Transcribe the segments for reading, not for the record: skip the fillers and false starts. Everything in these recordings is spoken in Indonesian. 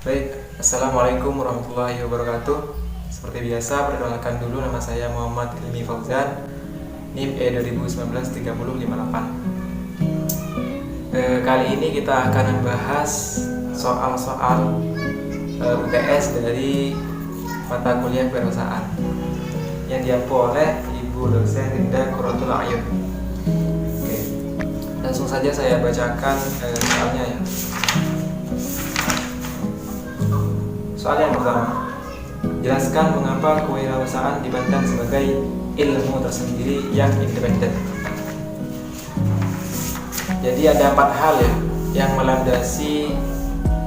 Baik, Assalamualaikum warahmatullahi wabarakatuh. Seperti biasa, perkenalkan dulu, nama saya Muhammad Ilmi Fauzan, NIM E 2019-3058. Kali ini kita akan membahas soal-soal UTS dari mata kuliah kewirausahaan yang diampu oleh Ibu dosen Rinda Qurratul A'yun. Oke, langsung saja saya bacakan soalnya ya. Soal yang pertama, jelaskan mengapa kewirausahaan dipandang sebagai ilmu tersendiri yang independen. Jadi ada 4 hal ya yang melandasi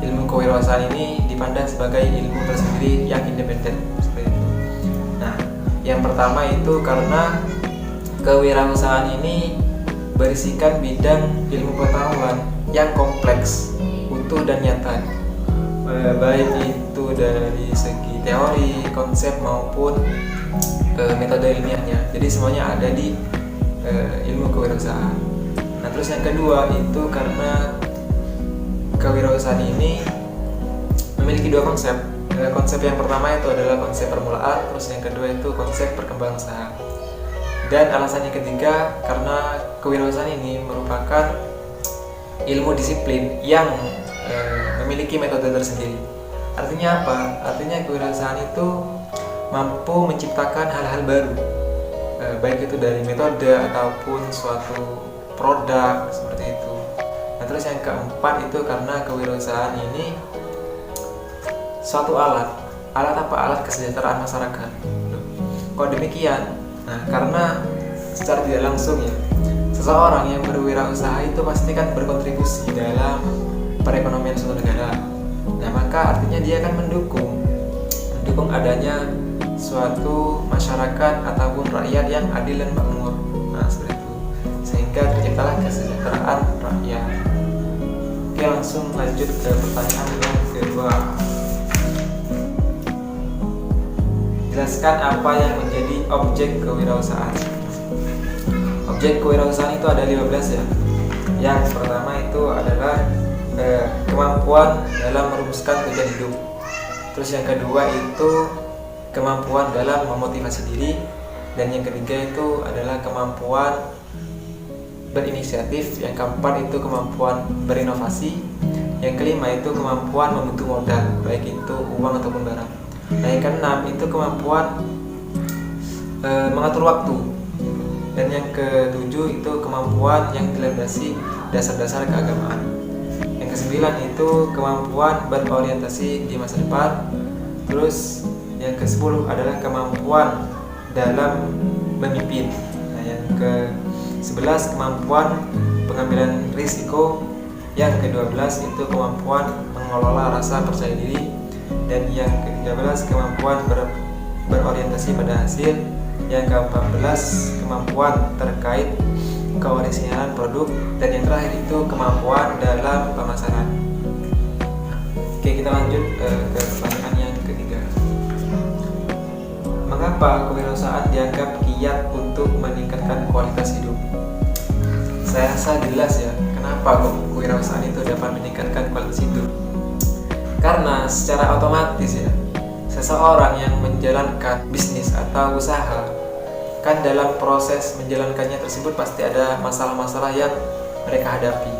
ilmu kewirausahaan ini dipandang sebagai ilmu tersendiri yang independen. Seperti itu. Nah, yang pertama itu karena kewirausahaan ini berisikan bidang ilmu pengetahuan yang kompleks, utuh dan nyata. Baik itu dari segi teori, konsep maupun metode ilmiahnya. Jadi semuanya ada di ilmu kewirausahaan. Nah, terus yang kedua itu karena kewirausahaan ini memiliki 2 konsep. Konsep yang pertama itu adalah konsep permulaan, terus yang kedua itu konsep perkembangan usaha. Dan alasan yang ketiga karena kewirausahaan ini merupakan ilmu disiplin yang memiliki metode tersendiri. Artinya apa? Artinya kewirausahaan itu mampu menciptakan hal-hal baru, baik itu dari metode ataupun suatu produk seperti itu. Nah, terus yang keempat itu karena kewirausahaan ini suatu alat apa? Alat kesejahteraan masyarakat. Kok demikian? Nah, karena secara tidak langsung ya, seseorang yang berwirausaha itu pasti kan berkontribusi dalam perekonomian suatu negara. Nah, maka artinya dia akan mendukung adanya suatu masyarakat ataupun rakyat yang adil dan makmur. Nah, seperti itu. Sehingga terciptalah kesejahteraan rakyat. Oke, langsung lanjut ke pertanyaan yang kedua. Jelaskan apa yang menjadi objek kewirausahaan. Objek kewirausahaan itu ada 15 ya. Yang pertama itu adalah kemampuan dalam merumuskan tujuan hidup. Terus yang kedua itu kemampuan dalam memotivasi diri, dan yang ketiga itu adalah kemampuan berinisiatif, yang keempat itu kemampuan berinovasi, yang kelima itu kemampuan membentuk modal, baik itu uang ataupun barang. Nah, yang keenam itu kemampuan mengatur waktu, dan yang ketujuh itu kemampuan yang dilandasi dasar-dasar keagamaan. Yang kesembilan itu kemampuan berorientasi di masa depan. Terus yang ke-10 adalah kemampuan dalam memimpin. Nah, yang ke-11 kemampuan pengambilan risiko. Yang ke-12 itu kemampuan mengelola rasa percaya diri. Dan yang ke-13 kemampuan berorientasi pada hasil. Yang ke-14 kemampuan terkait keoriginalan produk, dan yang terakhir itu kemampuan dalam pemasaran. Oke, kita lanjut ke pertanyaan yang ketiga. Mengapa kewirausahaan dianggap kiat untuk meningkatkan kualitas hidup? Saya rasa jelas ya, kenapa kok kewirausahaan itu dapat meningkatkan kualitas hidup. Karena secara otomatis ya, seseorang yang menjalankan bisnis atau usaha kan dalam proses menjalankannya tersebut pasti ada masalah-masalah yang mereka hadapi,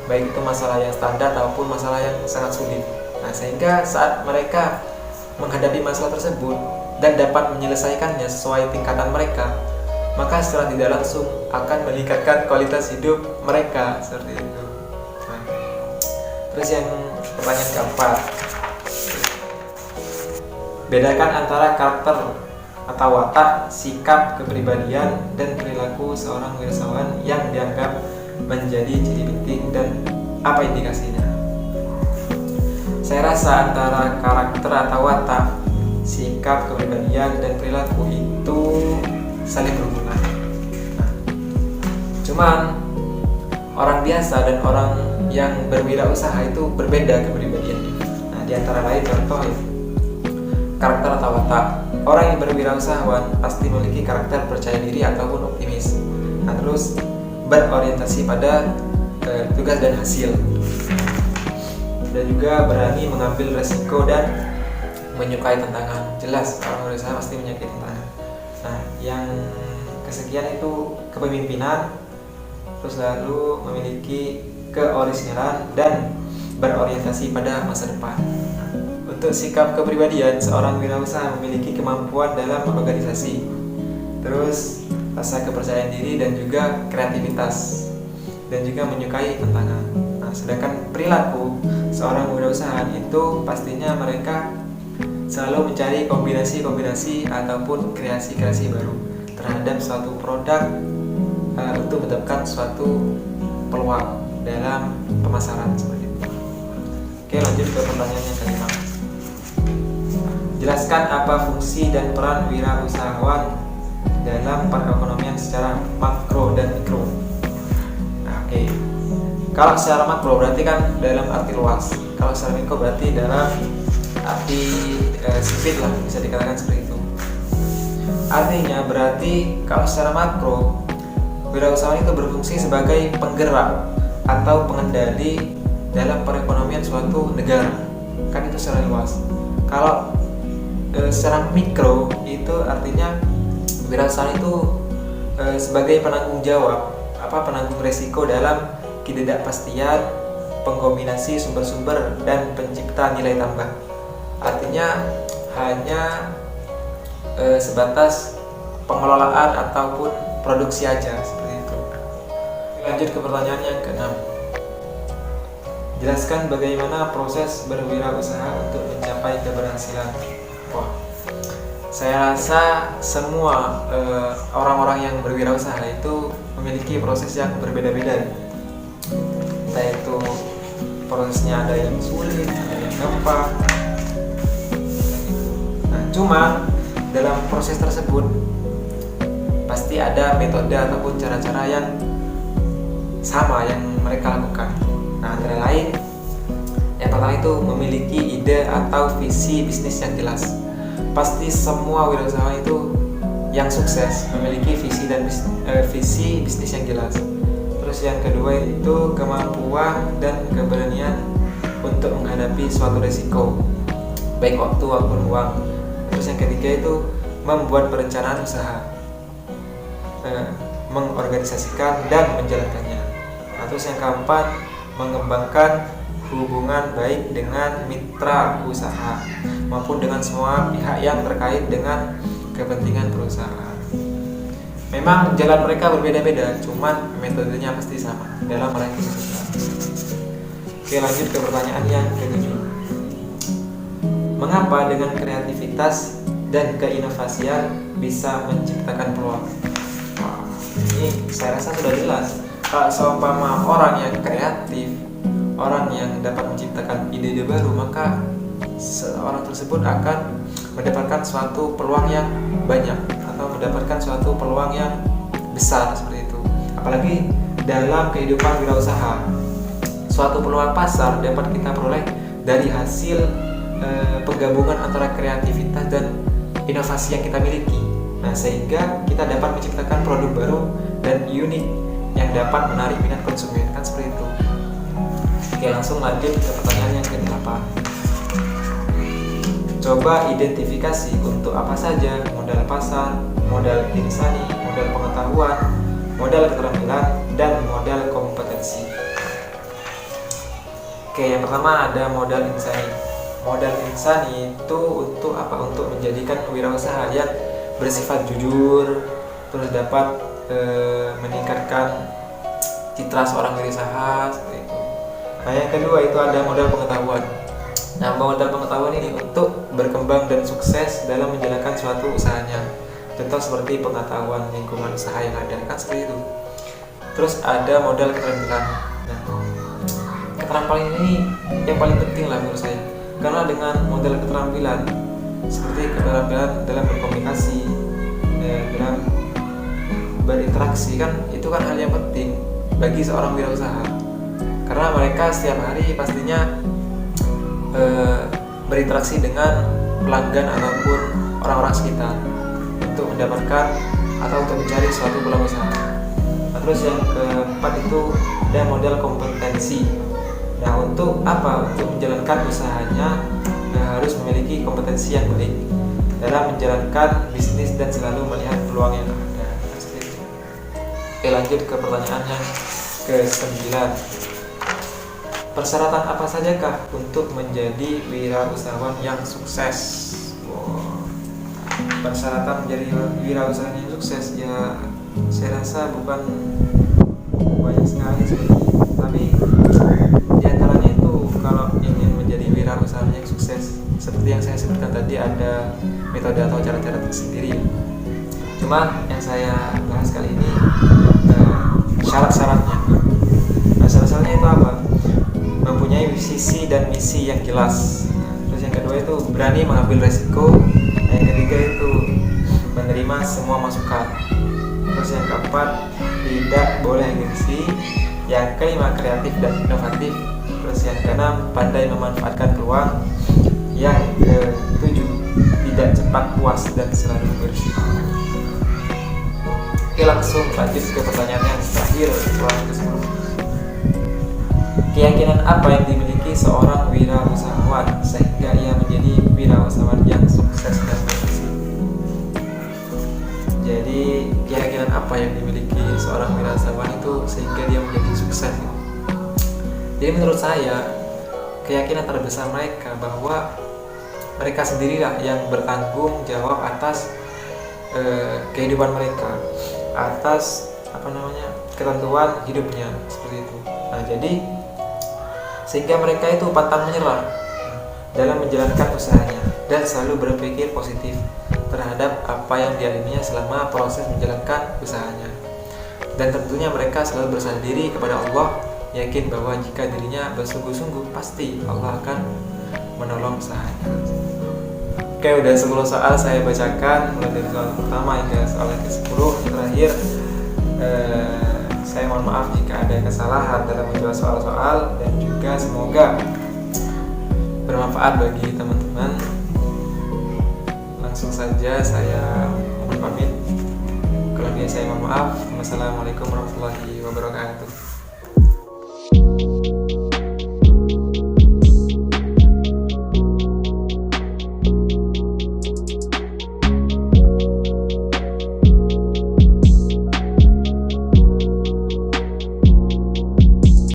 baik itu masalah yang standar ataupun masalah yang sangat sulit. Nah, sehingga saat mereka menghadapi masalah tersebut dan dapat menyelesaikannya sesuai tingkatan mereka, maka secara tidak langsung akan meningkatkan kualitas hidup mereka seperti itu. Nah, terus yang pertanyaan keempat, bedakan antara karakter atau watak, sikap, kepribadian, dan perilaku seorang wirausahawan yang dianggap menjadi ciri penting dan apa indikasinya. Saya rasa antara karakter atau watak, sikap, kepribadian, dan perilaku itu saling berhubungan. Nah, cuman orang biasa dan orang yang berwirausaha itu berbeda kepribadiannya. Nah, di antara lain contoh ya, karakter atau watak. Orang yang berwirausahawan pasti memiliki karakter percaya diri ataupun optimis. Nah, terus berorientasi pada tugas dan hasil. dan juga berani mengambil resiko dan menyukai tantangan. Jelas orang berusaha pasti menyukai tantangan. Nah, yang kesekian itu kepemimpinan, terus lalu memiliki keorisinyalan dan berorientasi pada masa depan. Untuk sikap kepribadian, seorang wirausaha memiliki kemampuan dalam organisasi, terus rasa kepercayaan diri dan juga kreativitas, dan juga menyukai tantangan. Nah, sedangkan perilaku seorang wirausaha itu pastinya mereka selalu mencari kombinasi-kombinasi ataupun kreasi-kreasi baru terhadap suatu produk untuk mendapatkan suatu peluang dalam pemasaran seperti itu. Oke, lanjut ke pertanyaan yang kelima. Jelaskan apa fungsi dan peran wirausahawan dalam perekonomian secara makro dan mikro. Nah, oke. Kalau secara makro berarti kan dalam arti luas. Kalau secara mikro berarti dalam arti sempit lah, bisa dikatakan seperti itu. Artinya berarti kalau secara makro, wirausahawan itu berfungsi sebagai penggerak atau pengendali dalam perekonomian suatu negara. Kan itu secara luas. Kalau secara mikro itu artinya wirausahawan itu sebagai penanggung jawab, penanggung resiko dalam ketidakpastian, pengkombinasi sumber-sumber dan pencipta nilai tambah. Artinya hanya sebatas pengelolaan ataupun produksi aja seperti itu. Lanjut ke pertanyaan yang ke-6. Jelaskan bagaimana proses berwirausaha untuk mencapai keberhasilan. Wah, saya rasa semua orang-orang yang berwirausaha itu memiliki proses yang berbeda-beda. Entah itu prosesnya ada yang sulit, ada yang gampang. Nah, cuma dalam proses tersebut pasti ada metode ataupun cara-cara yang sama yang mereka lakukan. Nah, antara lain yang pertama itu memiliki ide atau visi bisnis yang jelas. Pasti semua wirausahawan itu yang sukses memiliki visi dan visi bisnis yang jelas. Terus yang kedua itu kemampuan dan keberanian untuk menghadapi suatu resiko, baik waktu maupun uang. Terus yang ketiga itu membuat perencanaan usaha, mengorganisasikan dan menjalankannya. Nah, terus yang keempat mengembangkan hubungan baik dengan mitra usaha maupun dengan semua pihak yang terkait dengan kepentingan perusahaan. Memang jalan mereka berbeda-beda, cuman metodenya pasti sama dalam meraih kesuksesan. Oke, lanjut ke pertanyaan yang ke-7. Mengapa dengan kreativitas dan keinovasian bisa menciptakan peluang? Wah, ini saya rasa sudah jelas. Kalau seumpama orang yang kreatif, orang yang dapat menciptakan ide-ide baru, maka seorang tersebut akan mendapatkan suatu peluang yang banyak atau mendapatkan suatu peluang yang besar seperti itu. Apalagi dalam kehidupan wirausaha, suatu peluang pasar dapat kita peroleh dari hasil penggabungan antara kreativitas dan inovasi yang kita miliki. Nah, sehingga kita dapat menciptakan produk baru dan unik yang dapat menarik minat konsumen, kan seperti itu. Oke, langsung lanjut ke pertanyaan yang ke-8. Coba identifikasi untuk apa saja modal pasar, modal insani, modal pengetahuan, modal keterampilan, dan modal kompetensi. Oke, yang pertama ada modal insani. Modal insani itu untuk apa? Untuk menjadikan wirausaha yang bersifat jujur, terus dapat meningkatkan citra seorang wirausaha seperti itu. Nah, yang kedua itu ada modal pengetahuan. Nah, modal pengetahuan ini untuk berkembang dan sukses dalam menjalankan suatu usahanya. Contoh seperti pengetahuan lingkungan usaha yang ada, kan seperti itu. Terus ada modal keterampilan. Nah, keterampilan ini yang paling penting lah menurut saya. Karena dengan modal keterampilan seperti keterampilan dalam berkomunikasi, dalam berinteraksi, kan itu kan hal yang penting bagi seorang wirausaha. Karena mereka setiap hari pastinya berinteraksi dengan pelanggan ataupun orang-orang sekitar untuk mendapatkan atau untuk mencari suatu peluang usaha. Nah, terus yang keempat itu ada modal kompetensi. Nah, untuk Untuk apa? Untuk menjalankan usahanya harus memiliki kompetensi yang baik dalam menjalankan bisnis dan selalu melihat peluang yang ada. Oke, lanjut ke pertanyaan yang ke-9. Persyaratan apa sajakah untuk menjadi wirausahawan yang sukses? Persyaratan menjadi wirausahawan yang sukses ya, saya rasa bukan banyak sekali sebenarnya, tapi diantaranya itu kalau ingin menjadi wirausahawan yang sukses, seperti yang saya sebutkan tadi, ada metode atau cara-cara tersendiri. Cuma yang saya bahas kali ini syarat-syaratnya. Nah, syarat-syaratnya itu apa? Mempunyai visi dan misi yang jelas. Terus yang kedua itu berani mengambil resiko. Yang ketiga itu menerima semua masukan. Terus yang keempat tidak boleh gengsi. Yang kelima kreatif dan inovatif. Terus yang keenam pandai memanfaatkan peluang. Yang ketujuh tidak cepat puas dan selalu bersyukur. Oke, langsung lanjut ke pertanyaan yang terakhir, pertanyaan ke-10. Keyakinan apa yang dimiliki seorang wirausahawan sehingga ia menjadi wirausahawan yang sukses dan berhasil? Jadi keyakinan apa yang dimiliki seorang wirausahawan itu sehingga dia menjadi sukses? Jadi menurut saya keyakinan terbesar mereka bahwa mereka sendirilah yang bertanggung jawab atas kehidupan mereka, atas ketentuan hidupnya, seperti itu. Nah, jadi sehingga mereka itu pantang menyerah dalam menjalankan usahanya dan selalu berpikir positif terhadap apa yang dialaminya selama proses menjalankan usahanya. Dan tentunya mereka selalu bersandar diri kepada Allah, yakin bahwa jika dirinya bersungguh-sungguh pasti Allah akan menolong usahanya. Oke, udah 10 soal saya bacakan, mulai dari soal pertama hingga soal yang ke-10. Terakhir, saya mohon maaf jika ada kesalahan dalam menjawab soal-soal, dan juga semoga bermanfaat bagi teman-teman. Langsung saja saya mohon pamit. Kalau saya mohon maaf. Wassalamualaikum warahmatullahi wabarakatuh.